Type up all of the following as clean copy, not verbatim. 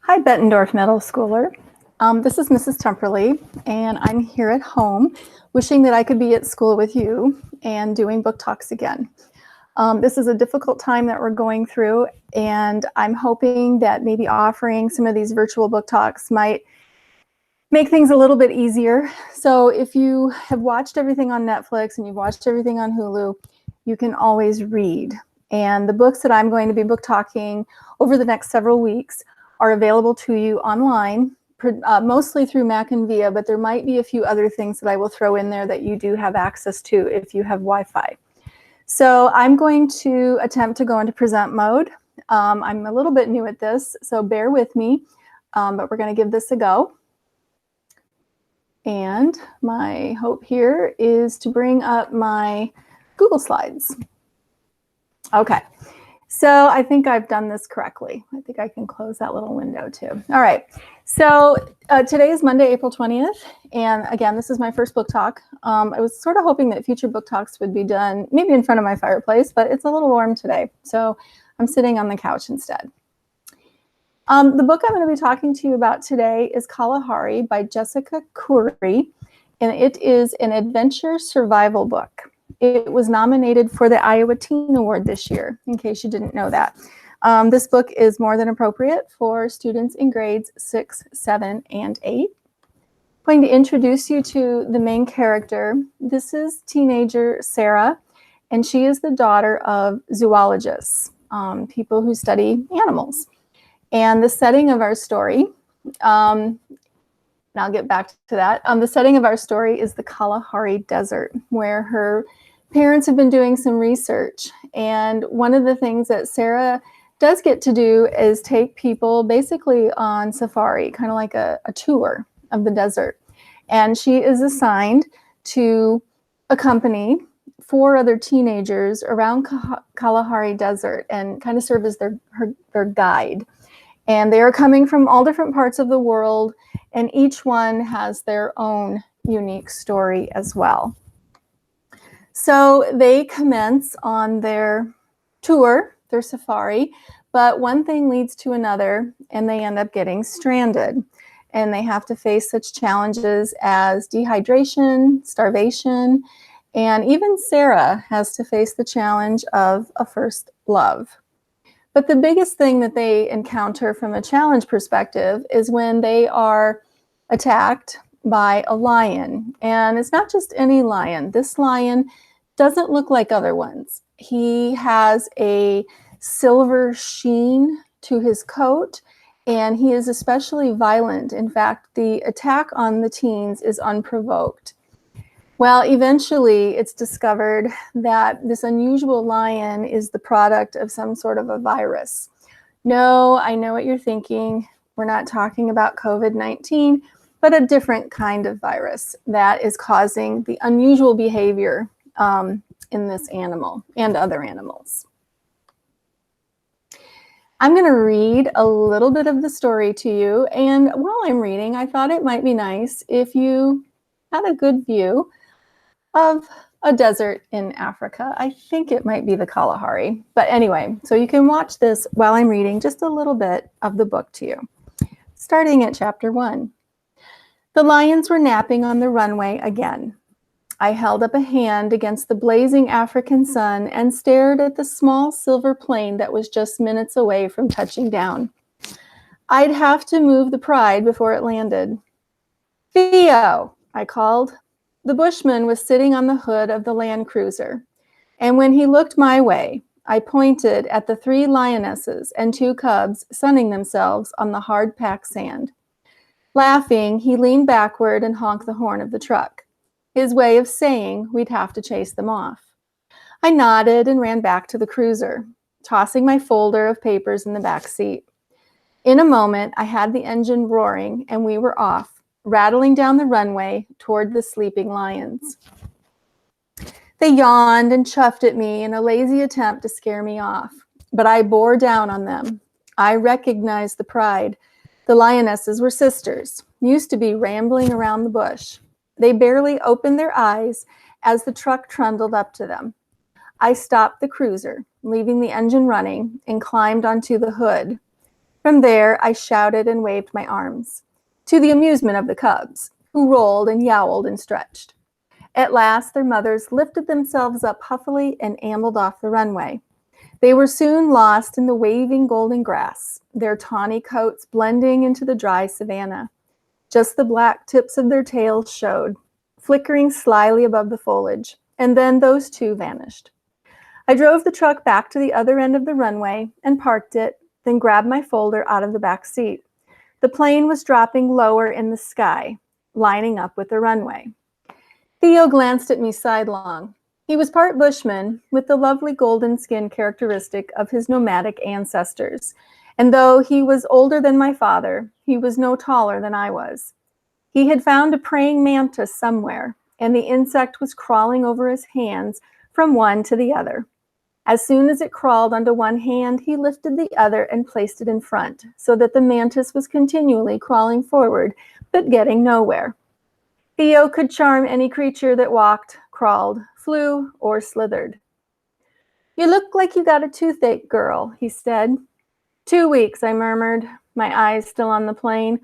Hi, Bettendorf Middle Schooler. This is Mrs. Temperley, and I'm here at home wishing that I could be at school with you and doing book talks again. This is a difficult time that we're going through, and I'm hoping that maybe offering some of these virtual book talks might make things a little bit easier. So if you have watched everything on Netflix and you've watched everything on Hulu, you can always read. And the books that I'm going to be book talking over the next several weeks are available to you online, mostly through Mac and Via, but there might be a few other things that I will throw in there that you do have access to if you have Wi-Fi. So I'm going to attempt to go into present mode. I'm a little bit new at this, so bear with me, but we're going to give this a go. And my hope here is to bring up my Google Slides. Okay. So I think I've done this correctly. I think I can close that little window too. All right. So today is Monday, April 20th. And again, this is my first book talk. I was sort of hoping that future book talks would be done maybe in front of my fireplace, but it's a little warm today. So I'm sitting on the couch instead. The book I'm going to be talking to you about today is Kalahari by Jessica Khoury, and it is an adventure survival book. It was nominated for the Iowa Teen Award this year, in case you didn't know that. This book is more than appropriate for students in grades 6, 7, and 8. I'm going to introduce you to the main character. This is teenager Sarah, and she is the daughter of zoologists, people who study animals. And the setting of our story, and I'll get back to that. The setting of our story is the Kalahari Desert, where her parents have been doing some research. And one of the things that Sarah does get to do is take people basically on safari, kind of like a tour of the desert. And she is assigned to accompany 4 other teenagers around Kalahari Desert and kind of serve as their guide. And they are coming from all different parts of the world, and each one has their own unique story as well. So they commence on their tour, their safari, but one thing leads to another, and they end up getting stranded. And they have to face such challenges as dehydration, starvation, and even Sarah has to face the challenge of a first love. But the biggest thing that they encounter from a challenge perspective is when they are attacked by a lion. And it's not just any lion. This lion doesn't look like other ones. He has a silver sheen to his coat, and he is especially violent. In fact, the attack on the teens is unprovoked. Well, eventually it's discovered that this unusual lion is the product of some sort of a virus. No, I know what you're thinking. We're not talking about COVID-19, but a different kind of virus that is causing the unusual behavior in this animal and other animals. I'm going to read a little bit of the story to you, and while I'm reading, I thought it might be nice if you had a good view of a desert in Africa. I think it might be the Kalahari. But anyway, so you can watch this while I'm reading just a little bit of the book to you. Starting at chapter 1. The lions were napping on the runway again. I held up a hand against the blazing African sun and stared at the small silver plane that was just minutes away from touching down. I'd have to move the Pride before it landed. Theo, I called. The bushman was sitting on the hood of the Land Cruiser, and when he looked my way, I pointed at the 3 lionesses and 2 cubs sunning themselves on the hard-packed sand. Laughing, he leaned backward and honked the horn of the truck, his way of saying we'd have to chase them off. I nodded and ran back to the cruiser, tossing my folder of papers in the back seat. In a moment, I had the engine roaring, and we were off, rattling down the runway toward the sleeping lions. They yawned and chuffed at me in a lazy attempt to scare me off, but I bore down on them. I recognized the Pride. The lionesses were sisters, used to be rambling around the bush. They barely opened their eyes as the truck trundled up to them. I stopped the cruiser, leaving the engine running, and climbed onto the hood. From there, I shouted and waved my arms, to the amusement of the cubs, who rolled and yowled and stretched. At last, their mothers lifted themselves up huffily and ambled off the runway. They were soon lost in the waving golden grass, their tawny coats blending into the dry savanna. Just the black tips of their tails showed, flickering slyly above the foliage, and then those too vanished. I drove the truck back to the other end of the runway and parked it, then grabbed my folder out of the back seat. The plane was dropping lower in the sky, lining up with the runway. Theo glanced at me sidelong. He was part bushman, with the lovely golden skin characteristic of his nomadic ancestors, and though he was older than my father, he was no taller than I was. He had found a praying mantis somewhere, and the insect was crawling over his hands from one to the other. As soon as it crawled onto one hand, he lifted the other and placed it in front, so that the mantis was continually crawling forward, but getting nowhere. Theo could charm any creature that walked, crawled, flew, or slithered. "You look like you got a toothache, girl," he said. "2 weeks," I murmured, my eyes still on the plane.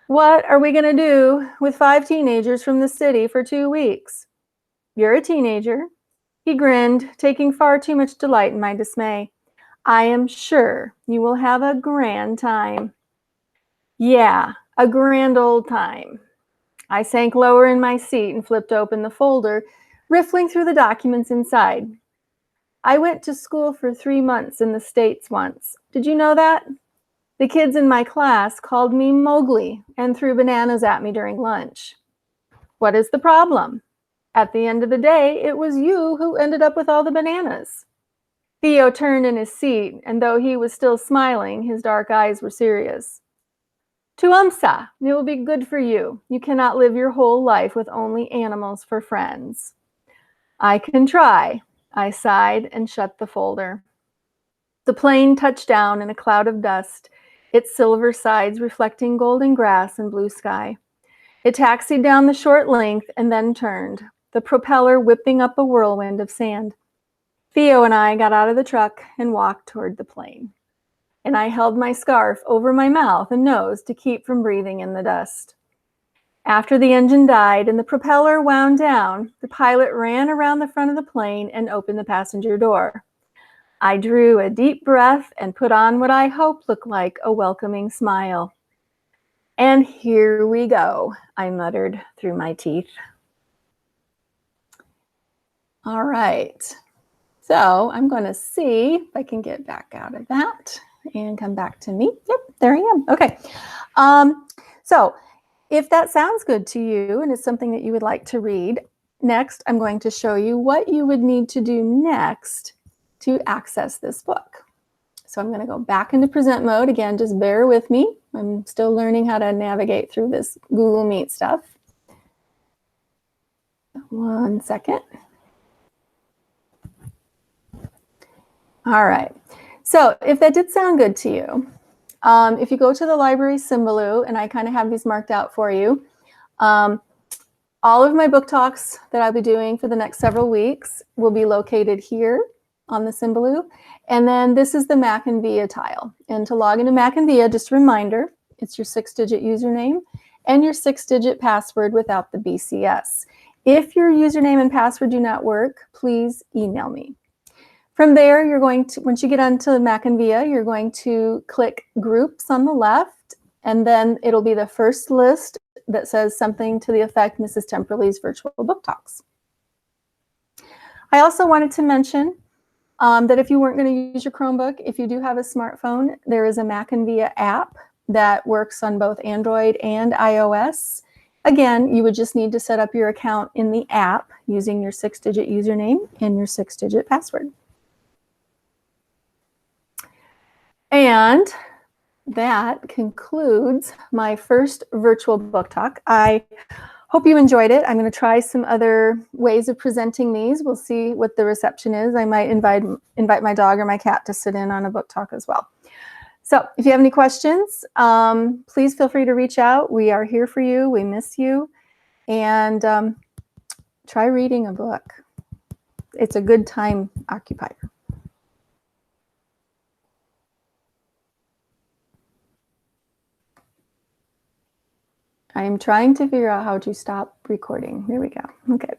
"What are we going to do with 5 teenagers from the city for 2 weeks?" "You're a teenager." He grinned, taking far too much delight in my dismay. "I am sure you will have a grand time." "Yeah, a grand old time." I sank lower in my seat and flipped open the folder, riffling through the documents inside. "I went to school for 3 months in the States once. Did you know that? The kids in my class called me Mowgli and threw bananas at me during lunch." "What is the problem? At the end of the day, it was you who ended up with all the bananas." Theo turned in his seat, and though he was still smiling, his dark eyes were serious. "Tuamsa, it will be good for you. You cannot live your whole life with only animals for friends." "I can try," I sighed and shut the folder. The plane touched down in a cloud of dust, its silver sides reflecting golden grass and blue sky. It taxied down the short length and then turned, the propeller whipping up a whirlwind of sand. Theo and I got out of the truck and walked toward the plane, and I held my scarf over my mouth and nose to keep from breathing in the dust. After the engine died and the propeller wound down, the pilot ran around the front of the plane and opened the passenger door. I drew a deep breath and put on what I hoped looked like a welcoming smile. "And here we go," I muttered through my teeth. All right. So I'm going to see if I can get back out of that and come back to me. Yep, there I am. Okay. So if that sounds good to you and it's something that you would like to read, next I'm going to show you what you would need to do next to access this book. So I'm going to go back into present mode. Again, just bear with me. I'm still learning how to navigate through this Google Meet stuff. 1 second. All right. So if that did sound good to you, if you go to the library Symbaloo, and I kind of have these marked out for you, all of my book talks that I'll be doing for the next several weeks will be located here on the Symbaloo. And then this is the Mac and Via tile. And to log into Mac and Via, just a reminder, it's your 6-digit username and your 6-digit password without the BCS. If your username and password do not work, please email me. From there, you're going to, once you get onto Mac and Via, you're going to click Groups on the left, and then it'll be the first list that says something to the effect Mrs. Temperley's Virtual Book Talks. I also wanted to mention that if you weren't going to use your Chromebook, if you do have a smartphone, there is a Mac and Via app that works on both Android and iOS. Again, you would just need to set up your account in the app using your 6-digit username and your 6-digit password. And that concludes my first virtual book talk. I hope you enjoyed it. I'm going to try some other ways of presenting these. We'll see what the reception is. I might invite my dog or my cat to sit in on a book talk as well. So if you have any questions, please feel free to reach out. We are here for you. We miss you. And try reading a book. It's a good time occupier. I am trying to figure out how to stop recording. There we go. Okay.